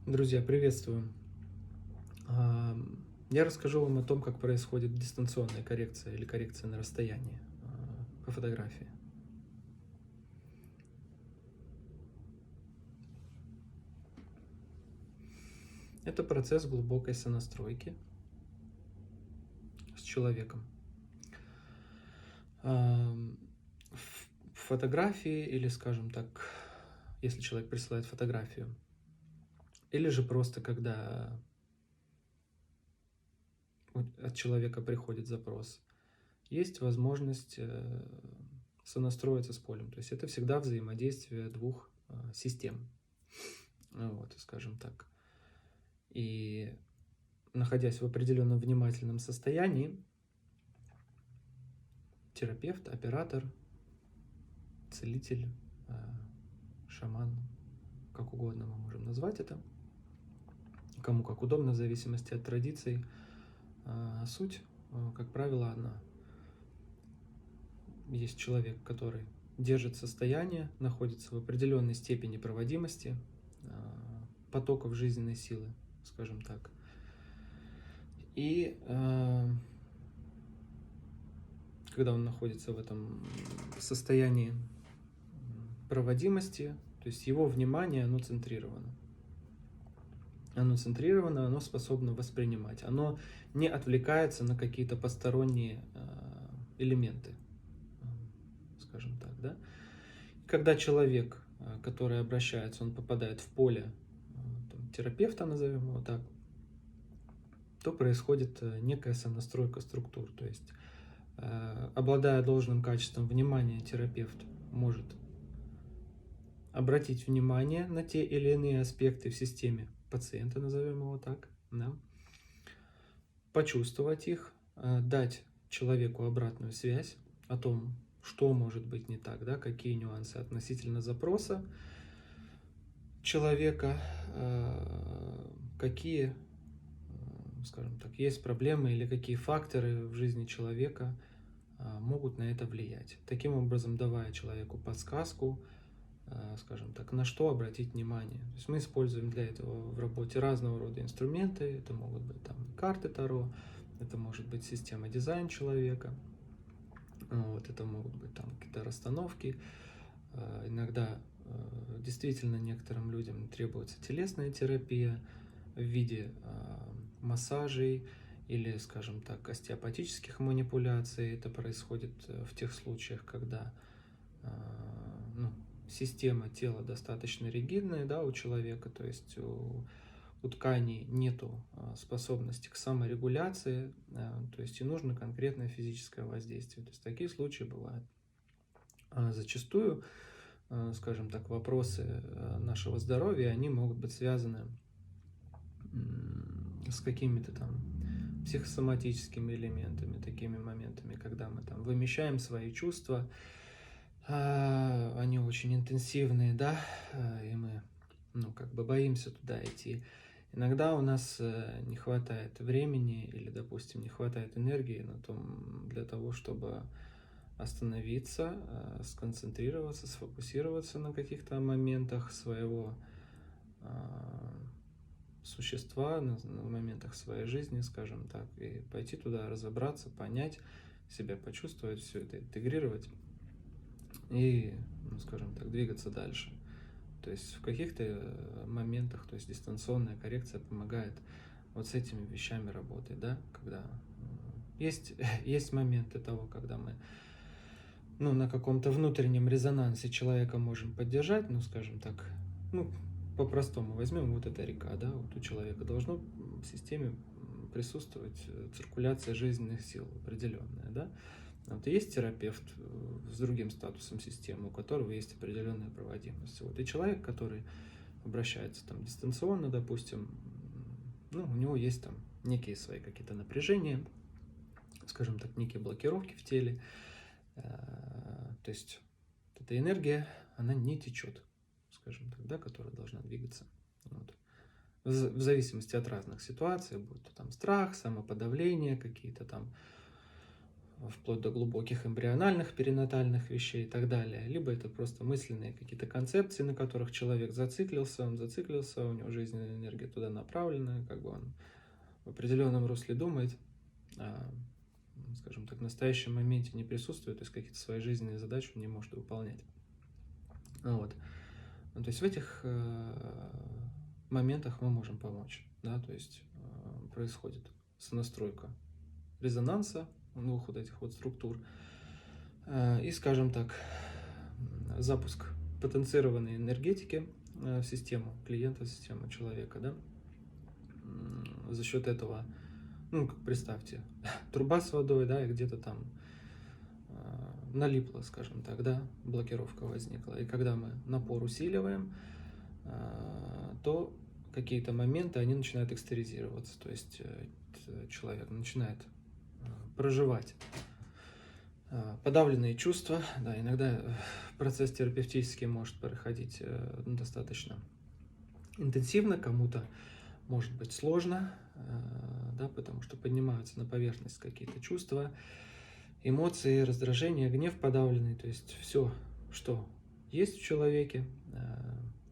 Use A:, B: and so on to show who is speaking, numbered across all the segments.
A: Друзья, приветствую! А, Я расскажу вам о том, как происходит дистанционная коррекция или коррекция на расстоянии по фотографии. Это процесс глубокой сонастройки с человеком. В фотографии или, скажем так, если человек присылает фотографию, или же просто когда от человека приходит запрос, есть возможность сонастроиться с полем. То есть это всегда взаимодействие двух систем. Вот, скажем так. И находясь в определенном внимательном состоянии, терапевт, оператор, целитель, шаман, как угодно мы можем назвать это, кому как удобно, в зависимости от традиций. Суть, как правило, одна. Есть человек, который держит состояние, находится в определенной степени проводимости потоков жизненной силы, скажем так. И когда он находится в этом состоянии проводимости, то есть его внимание, оно центрировано. Оно способно воспринимать. Оно не отвлекается на какие-то посторонние элементы, скажем так, да. Когда человек, который обращается, он попадает в поле терапевта, назовем его так, то происходит некая сонастройка структур. То есть, обладая должным качеством внимания, терапевт может обратить внимание на те или иные аспекты в системе пациента, назовем его так, да? Почувствовать их, дать человеку обратную связь о том, что может быть не так, да, какие нюансы относительно запроса человека, какие, скажем так, есть проблемы или какие факторы в жизни человека могут на это влиять. Таким образом, давая человеку подсказку, скажем так, на что обратить внимание. То есть мы используем для этого в работе разного рода инструменты. Это могут быть там карты Таро, это может быть система дизайн человека, вот, это могут быть там какие-то расстановки. Иногда действительно некоторым людям требуется телесная терапия в виде массажей или, скажем так, остеопатических манипуляций. Это происходит в тех случаях, когда система тела достаточно ригидная, да, у человека, то есть у тканей нету способности к саморегуляции, то есть и нужно конкретное физическое воздействие. То есть такие случаи бывают. Зачастую, скажем так, вопросы нашего здоровья, они могут быть связаны с какими-то там психосоматическими элементами, такими моментами, когда мы там вымещаем свои чувства, они очень интенсивные, да, и мы, как бы боимся туда идти. Иногда у нас не хватает времени или, допустим, не хватает энергии для того, чтобы остановиться, сконцентрироваться, сфокусироваться на каких-то моментах своего существа, на моментах своей жизни, скажем так, и пойти туда, разобраться, понять себя, почувствовать все это, интегрировать и, скажем так, двигаться дальше. То есть в каких-то моментах, то есть дистанционная коррекция помогает вот с этими вещами работать, да, когда есть моменты того, когда мы на каком-то внутреннем резонансе человека можем поддержать, скажем так, по-простому возьмем, вот эта река, да, вот у человека должно в системе присутствовать циркуляция жизненных сил определенная, да. Вот есть терапевт с другим статусом системы, у которого есть определенная проводимость. Вот и человек, который обращается там дистанционно, допустим, у него есть там некие свои какие-то напряжения, скажем так, некие блокировки в теле. То есть эта энергия, она не течет, скажем так, да, которая должна двигаться. Вот. В зависимости от разных ситуаций, будь то там страх, самоподавление, какие-то там вплоть до глубоких эмбриональных, перинатальных вещей и так далее. Либо это просто мысленные какие-то концепции, на которых человек зациклился, у него жизненная энергия туда направлена, как бы он в определенном русле думает, а, скажем так, в настоящем моменте не присутствует, то есть какие-то свои жизненные задачи он не может выполнять. Вот. Ну, то есть в этих моментах мы можем помочь, да, то есть происходит сонастройка резонанса двух вот этих вот структур и, скажем так, запуск потенцированной энергетики в систему клиента, в систему человека, да, за счет этого, ну, как представьте, труба с водой, да, и где-то там налипла, скажем так, да, блокировка возникла. И когда мы напор усиливаем, то какие-то моменты, они начинают экстеризироваться, то есть человек начинает проживать подавленные чувства, да, иногда процесс терапевтический может проходить достаточно интенсивно, кому-то может быть сложно, да, потому что поднимаются на поверхность какие-то чувства, эмоции, раздражение, гнев подавленный, то есть все, что есть в человеке,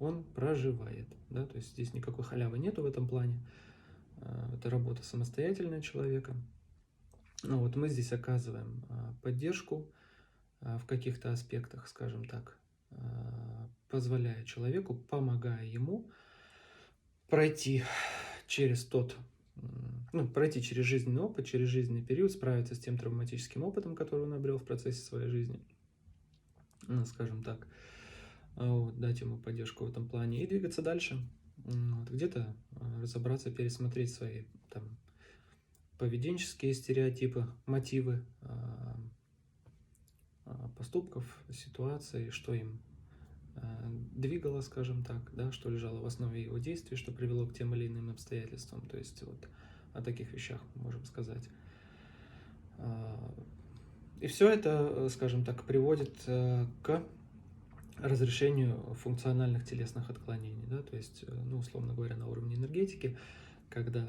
A: он проживает, да, то есть здесь никакой халявы нету в этом плане, это работа самостоятельная человека. Ну, вот мы здесь оказываем поддержку в каких-то аспектах, скажем так, позволяя человеку, помогая ему пройти через пройти через жизненный опыт, через жизненный период, справиться с тем травматическим опытом, который он обрел в процессе своей жизни, скажем так, вот, дать ему поддержку в этом плане и двигаться дальше. Вот, где-то разобраться, пересмотреть свои там поведенческие стереотипы, мотивы поступков, ситуаций, что им двигало, скажем так, да, что лежало в основе его действий, что привело к тем или иным обстоятельствам. То есть вот о таких вещах мы можем сказать. И все это, скажем так, приводит к разрешению функциональных телесных отклонений, да, то есть, ну, условно говоря, на уровне энергетики, когда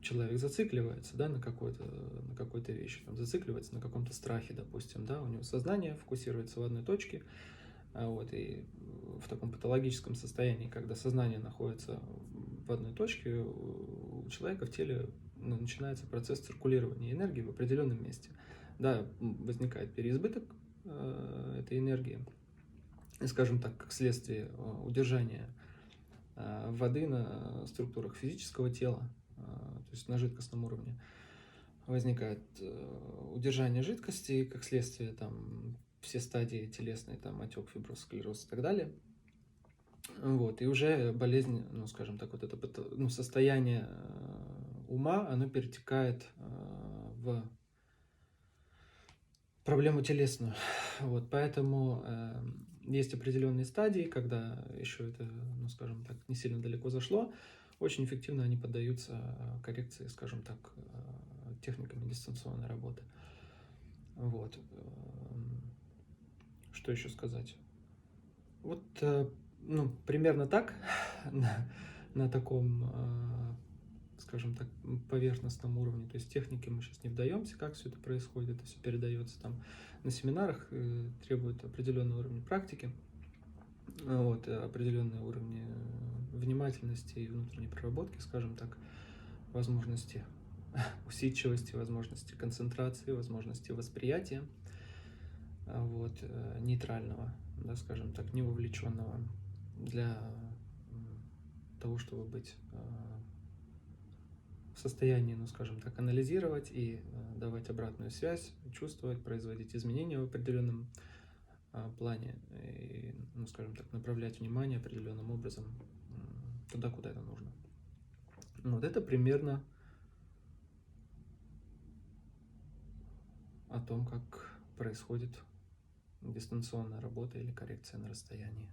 A: человек зацикливается, да, на какой-то вещи, там, зацикливается на каком-то страхе, допустим, да, у него сознание фокусируется в одной точке, вот, и в таком патологическом состоянии, когда сознание находится в одной точке, у человека в теле начинается процесс циркулирования энергии в определенном месте. Да, возникает переизбыток этой энергии, скажем так, как следствие удержания воды на структурах физического тела, то есть на жидкостном уровне, возникает удержание жидкости, как следствие там все стадии телесные, там отек, фиброз, склероз и так далее. Вот, и уже болезнь, ну, скажем так, вот это состояние ума, оно перетекает в проблему телесную. Вот, поэтому есть определенные стадии, когда еще это, ну, скажем так, не сильно далеко зашло, очень эффективно они поддаются коррекции, скажем так, техниками дистанционной работы. Вот. Что еще сказать? Вот, ну, примерно так, на таком, скажем так, поверхностном уровне. То есть техники мы сейчас не вдаемся, как все это происходит, это все передается там на семинарах, требует определенного уровня практики, вот, определенные уровни внимательности и внутренней проработки, скажем так, возможности усидчивости, возможности концентрации, возможности восприятия, вот, нейтрального, да, скажем так, невовлеченного для того, чтобы быть в состоянии, ну, скажем так, анализировать и давать обратную связь, чувствовать, производить изменения в определенном плане и, ну, скажем так, направлять внимание определенным образом туда, куда это нужно. Вот это примерно о том, как происходит дистанционная работа или коррекция на расстоянии.